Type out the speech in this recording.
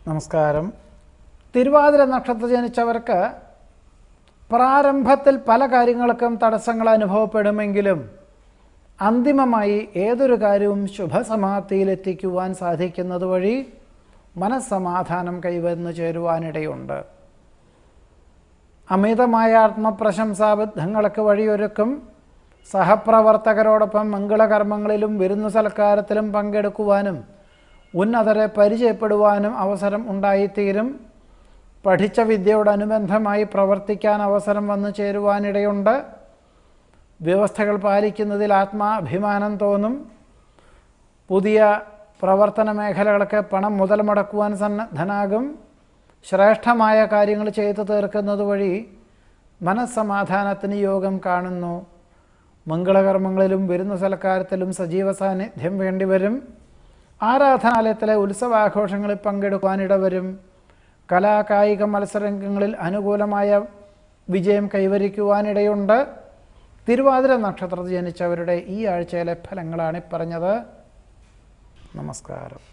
നമസ്കാരം. തിരുവാതിര നക്ഷത്രത്തിൽ ജനിച്ചവർക്ക് പ്രാരംഭത്തിൽ പല കാര്യങ്ങൾക്കും തടസ്സങ്ങൾ അനുഭവപ്പെടുമെങ്കിലും അന്തിമമായി ഏതൊരു കാര്യവും ശുഭസമാപ്തിയിലെത്തിക്കുവാൻ സാധിക്കുന്നത് വഴി മനസ്സമാധാനം കൈവന്നു ചേരുവാനിടയുണ്ട്. അമിതമായ ആത്മപ്രശംസാബദ്ധങ്ങൾക്ക് വഴിയൊരുക്കും. സഹപ്രവർത്തകരോടൊപ്പം മംഗളകർമ്മങ്ങളിലും വിരുന്നു സൽക്കാരത്തിലും പങ്കെടുക്കുവാനും ഉന്നതരെ പരിചയപ്പെടുവാനും അവസരം ഉണ്ടായിത്തീരും. പഠിച്ച വിദ്യയോടനുബന്ധമായി പ്രവർത്തിക്കാൻ അവസരം വന്നു ചേരുവാനിടയുണ്ട്. വ്യവസ്ഥകൾ പാലിക്കുന്നതിൽ ആത്മാഭിമാനം തോന്നും. പുതിയ പ്രവർത്തന മേഖലകൾക്ക് പണം മുതൽ മുടക്കുവാൻ സന്നദ്ധനാകും. ശ്രേഷ്ഠമായ കാര്യങ്ങൾ ചെയ്തു തീർക്കുന്നത് വഴി മനസ്സമാധാനത്തിന് യോഗം കാണുന്നു. മംഗളകർമ്മങ്ങളിലും വിരുന്നു സൽക്കാരത്തിലും സജീവ സാന്നിധ്യം വേണ്ടിവരും. ആരാധനാലയത്തിലെ ഉത്സവാഘോഷങ്ങളിൽ പങ്കെടുക്കുവാനിടവരും. കലാകായിക മത്സരങ്ങളിൽ അനുകൂലമായ വിജയം കൈവരിക്കുവാനിടയുണ്ട്. തിരുവാതിര നക്ഷത്രത്തിൽ ജനിച്ചവരുടെ ഈ ആഴ്ചയിലെ ഫലങ്ങളാണ് പറഞ്ഞത്. നമസ്കാരം.